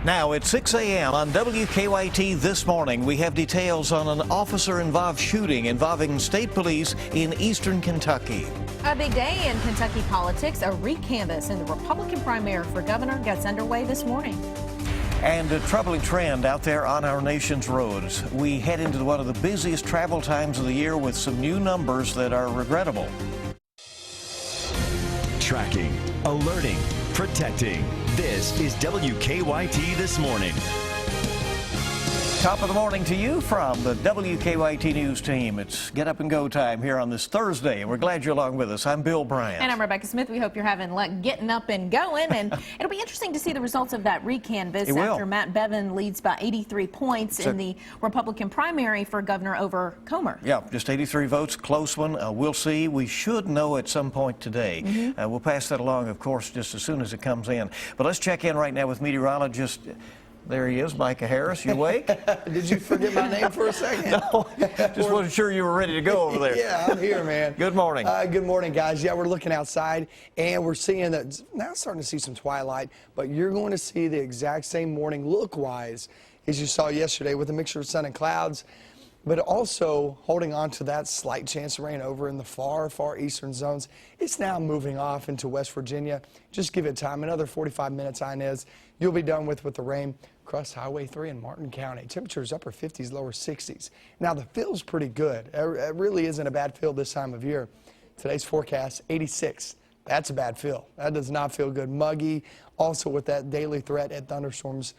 Now at 6 a.m. on WKYT this morning, we have details on an officer-involved shooting involving state police in eastern Kentucky. A big day in Kentucky politics. A recanvass in the Republican primary for governor gets underway this morning. And a troubling trend out there on our nation's roads. We head into one of the busiest travel times of the year with some new numbers that are regrettable. Tracking, alerting, protecting. This is WKYT This Morning. Top of the morning to you from the WKYT News team. It's get up and go time here on this Thursday, and we're glad you're along with us. I'm Bill Bryant. And I'm Rebecca Smith. We hope you're having luck getting up and going. And it'll be interesting to see the results of that recanvass after Matt Bevin leads by 83 points in the Republican primary for governor over Comer. Yeah, just 83 votes, close one. We'll see. We should know at some point today. We'll pass that along, of course, just as soon as it comes in. But let's check in right now with meteorologist. There he is, Micah Harris. You awake? Did you forget my name for a second? No, just wasn't sure you were ready to go over there. Yeah, I'm here, man. Good morning. Good morning, guys. Yeah, we're looking outside, and we're seeing that now starting to see some twilight, but you're going to see the exact same morning look-wise as you saw yesterday with a mixture of sun and clouds, but also holding on to that slight chance of rain over in the far eastern zones. It's now moving off into West Virginia. Just give it time. Another 45 minutes, Inez. You'll be done with the rain across Highway 3 in Martin County. Temperatures upper 50s, lower 60s. Now, the feel's pretty good. It really isn't a bad feel this time of year. Today's forecast, 86. That's a bad feel. That does not feel good. Muggy, also with that daily threat at thunderstorms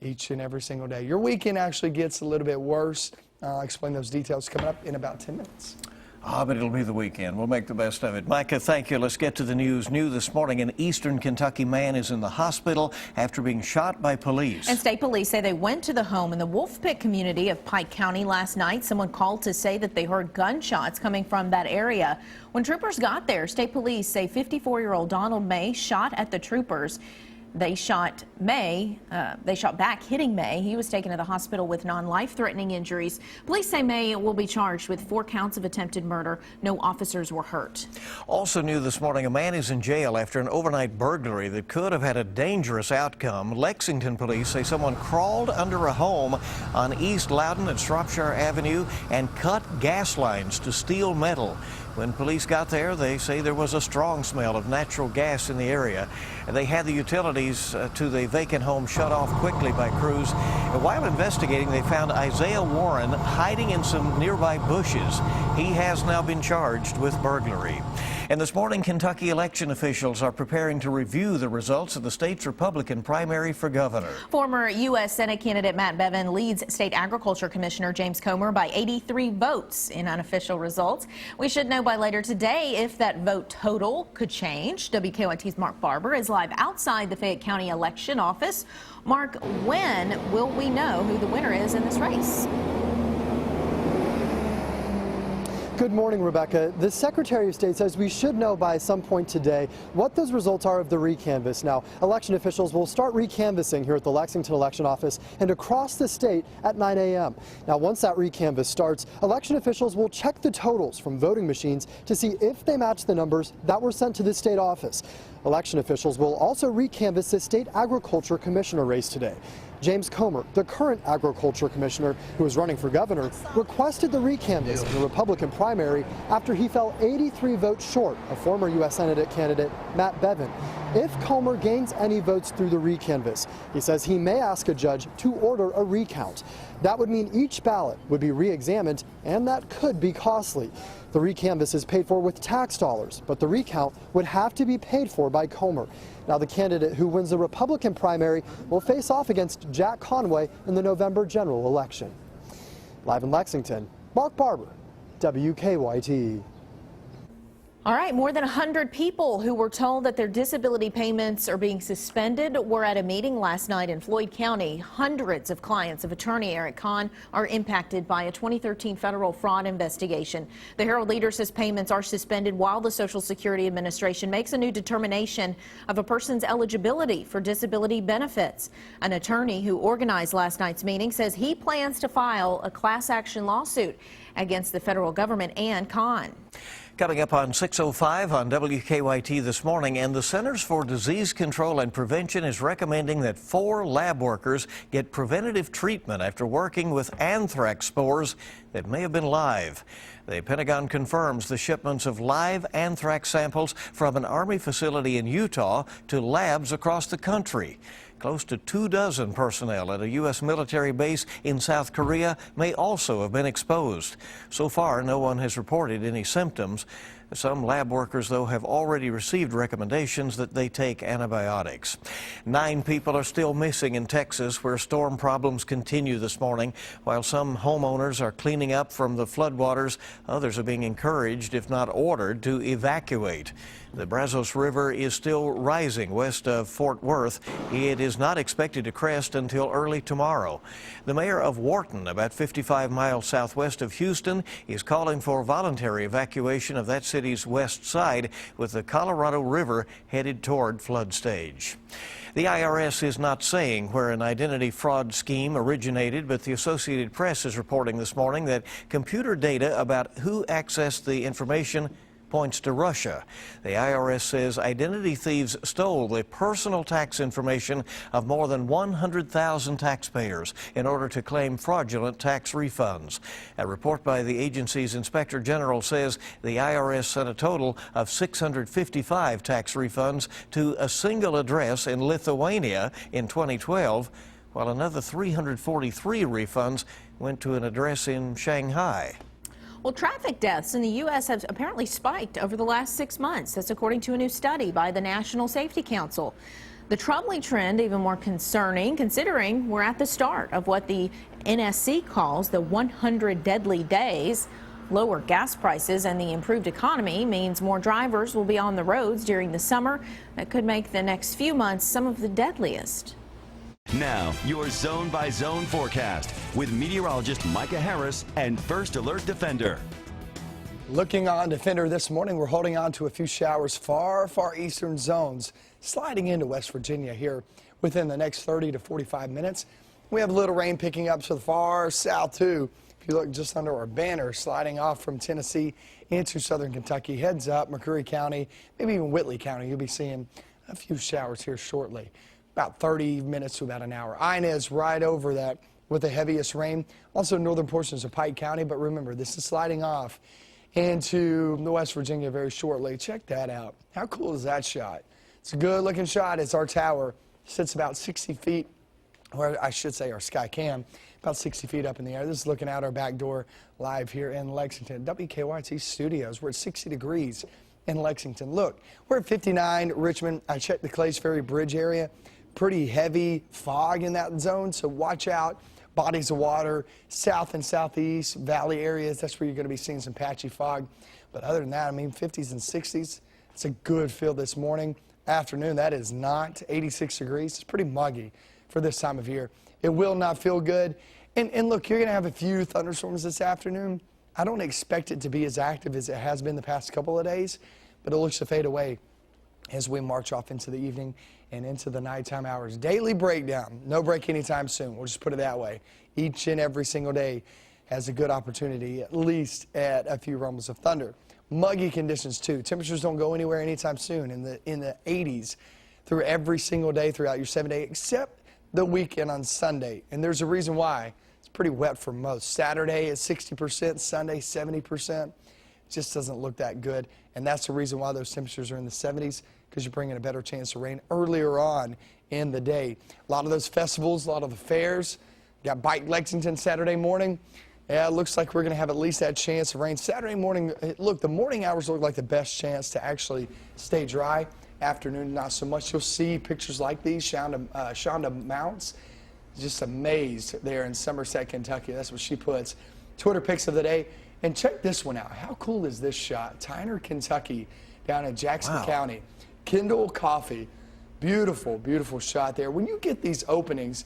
each and every single day. Your weekend actually gets a little bit worse. I'll explain those details coming up in about 10 minutes. But it'll be the weekend. We'll make the best of it. Micah, thank you. Let's get to the news. New this morning, an eastern Kentucky man is in the hospital after being shot by police. And state police say they went to the home in the Wolf Pit community of Pike County last night. Someone called to say that they heard gunshots coming from that area. When troopers got there, state police say 54-year-old Donald May shot at the troopers. They shot back, hitting May. He was taken to the hospital with non-life-threatening injuries. Police say May will be charged with 4 counts of attempted murder. No officers were hurt. Also new this morning, a man is in jail after an overnight burglary that could have had a dangerous outcome. Lexington police say someone crawled under a home on East Loudon and Shropshire Avenue and cut gas lines to steal metal. When police got there, they say there was a strong smell of natural gas in the area. They had the utilities to the vacant home shut off quickly by crews. And while investigating, they found Isaiah Warren hiding in some nearby bushes. He has now been charged with burglary. And this morning, Kentucky election officials are preparing to review the results of the state's Republican primary for governor. Former U.S. Senate candidate Matt Bevin leads State Agriculture Commissioner James Comer by 83 votes in unofficial results. We should know by later today if that vote total could change. WKYT's Mark Barber is live outside the Fayette County election office. Mark, when will we know who the winner is in this race? Good morning, Rebecca. The Secretary of State says we should know by some point today what those results are of the recanvass. Now, election officials will start recanvassing here at the Lexington election office and across the state at 9 a.m. Now, once that recanvass starts, election officials will check the totals from voting machines to see if they match the numbers that were sent to the state office. Election officials will also recanvass the state agriculture commissioner race today. James Comer, the current agriculture commissioner who is running for governor, requested the recanvass in the Republican primary after he fell 83 votes short of former U.S. Senate candidate Matt Bevin. If Comer gains any votes through the recanvass, he says he may ask a judge to order a recount. That would mean each ballot would be re-examined, and that could be costly. The recanvass is paid for with tax dollars, but the recount would have to be paid for by Comer. Now, the candidate who wins the Republican primary will face off against Jack Conway in the November general election. Live in Lexington, Mark Barber, WKYT. All right, more than 100 people who were told that their disability payments are being suspended were at a meeting last night in Floyd County. Hundreds of clients of attorney Eric Kahn are impacted by a 2013 federal fraud investigation. The Herald Leader says payments are suspended while the Social Security Administration makes a new determination of a person's eligibility for disability benefits. An attorney who organized last night's meeting says he plans to file a class action lawsuit against the federal government and Kahn. Coming up on 6:05 on WKYT this morning, and the Centers for Disease Control and Prevention is recommending that 4 lab workers get preventative treatment after working with anthrax spores that may have been live. The Pentagon confirms the shipments of live anthrax samples from an Army facility in Utah to labs across the country. Close to 24 personnel at a U.S. military base in South Korea may also have been exposed. So far, no one has reported any symptoms. Some lab workers, though, have already received recommendations that they take antibiotics. 9 people are still missing in Texas, where storm problems continue this morning. While some homeowners are cleaning up from the floodwaters, others are being encouraged, if not ordered, to evacuate. The Brazos River is still rising west of Fort Worth. It is not expected to crest until early tomorrow. The mayor of Wharton, about 55 miles southwest of Houston, is calling for voluntary evacuation of that city's west side, with the Colorado River headed toward flood stage. The IRS is not saying where an identity fraud scheme originated, but the Associated Press is reporting this morning that computer data about who accessed the information points to Russia. The IRS says identity thieves stole the personal tax information of more than 100,000 taxpayers in order to claim fraudulent tax refunds. A report by the agency's Inspector General says the IRS sent a total of 655 tax refunds to a single address in Lithuania in 2012, while another 343 refunds went to an address in Shanghai. Well, traffic deaths in the U.S. have apparently spiked over the last 6 months. That's according to a new study by the National Safety Council. The troubling trend even more concerning, considering we're at the start of what the NSC calls the 100 deadly days. Lower gas prices and the improved economy means more drivers will be on the roads during the summer. That could make the next few months some of the deadliest. Now, your zone-by-zone forecast with meteorologist Micah Harris and First Alert Defender. Looking on Defender this morning, we're holding on to a few showers far eastern zones sliding into West Virginia here within the next 30 to 45 minutes. We have a little rain picking up to the far south too. If you look just under our banner, sliding off from Tennessee into southern Kentucky, heads up McCreary County, maybe even Whitley County. You'll be seeing a few showers here shortly. About 30 minutes to about an hour. Inez right over that with the heaviest rain. Also northern portions of Pike County, but remember, this is sliding off into the West Virginia very shortly. Check that out. How cool is that shot? It's a good looking shot. It's our tower. Sits about 60 feet, or I should say our sky cam, about 60 feet up in the air. This is looking out our back door live here in Lexington. WKYT studios. We're at 60 degrees in Lexington. Look, we're at 59 Richmond. I checked the Clays Ferry Bridge area. Pretty heavy fog in that zone, so watch out. Bodies of water, south and southeast, valley areas, that's where you're going to be seeing some patchy fog. But other than that, I mean, 50s and 60s, it's a good feel this morning. Afternoon, that is not 86 degrees. It's pretty muggy for this time of year. It will not feel good. And look, you're going to have a few thunderstorms this afternoon. I don't expect it to be as active as it has been the past couple of days, but it looks to fade away as we march off into the evening and into the nighttime hours. Daily breakdown. No break anytime soon. We'll just put it that way. Each and every single day has a good opportunity, at least at a few rumbles of thunder. Muggy conditions too. Temperatures don't go anywhere anytime soon in the 80s through every single day throughout your 7 day, except the weekend on Sunday. And there's a reason why. It's pretty wet for most. Saturday is 60%, Sunday 70%. Just doesn't look that good, and that's the reason why those temperatures are in the 70s, because you're bringing a better chance of rain earlier on in the day. A lot of those festivals, a lot of the fairs. Got Bike Lexington Saturday morning. Yeah, it looks like we're going to have at least that chance of rain. Saturday morning, look, the morning hours look like the best chance to actually stay dry. Afternoon, not so much. You'll see pictures like these. Shonda Mounts, just amazed there in Somerset, Kentucky. That's what she puts. Twitter pics of the day. And check this one out. How cool is this shot? Tyner, Kentucky, down in Jackson County. Kendall Coffee. Beautiful, beautiful shot there. When you get these openings,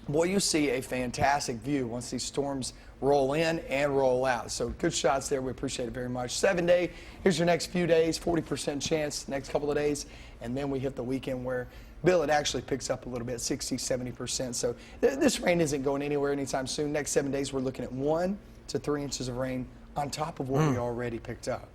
boy, you see a fantastic view once these storms roll in and roll out. So good shots there. We appreciate it very much. 7 day. Here's your next few days. 40% chance next couple of days. And then we hit the weekend where it actually picks up a little bit, 60, 70%. So this rain isn't going anywhere anytime soon. Next 7 days, we're looking at 1 to 3 inches of rain on top of what we already picked up.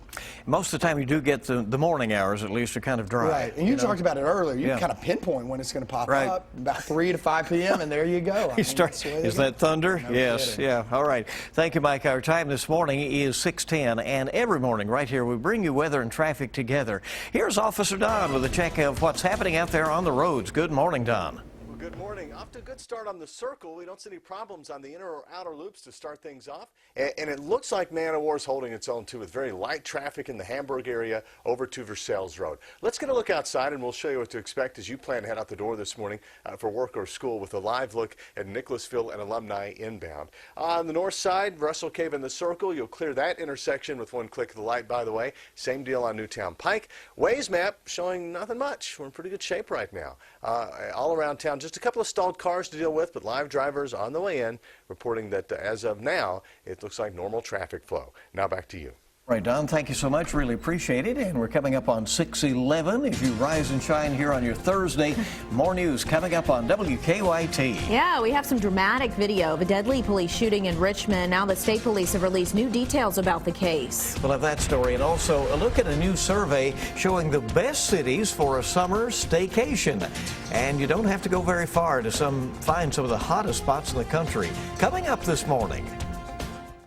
Most of the time you do get the morning hours, at least, are kind of dry. Right, and you know? talked about it earlier. You Yeah. can kind of pinpoint when it's going to pop Right. up, about 3 to 5 p.m., and there you go. I mean, that's the way Is they go. that thunder? No Yes, kidding. yeah. All right. Thank you, Mike. Our time this morning is 6:10, and every morning right here we bring you weather and traffic together. Here's Officer Don with a check of what's happening out there on the roads. Good morning, Don. Well, good morning. Off to a good start on the circle. We don't see any problems on the inner or outer loops to start things off. And it looks like Man o' War is holding its own, too, with very light traffic in the Hamburg area over to Versailles Road. Let's get a look outside, and we'll show you what to expect as you plan to head out the door this morning for work or school with a live look at Nicholasville and Alumni inbound. On the north side, Russell Cave and the Circle, you'll clear that intersection with one click of the light, by the way. Same deal on Newtown Pike. Waze map showing nothing much. We're in pretty good shape right now. All around town, just a couple of stalled cars to deal with, but live drivers on the way in reporting that as of now, it looks like normal traffic flow. Now back to you. Right, Don, thank you so much. Really appreciate it. And we're coming up on 6:11 as you rise and shine here on your Thursday. More news coming up on WKYT. Yeah, we have some dramatic video of a deadly police shooting in Richmond. Now the state police have released new details about the case. We'll have that story and also a look at a new survey showing the best cities for a summer staycation. And you don't have to go very far to find some of the hottest spots in the country. Coming up this morning.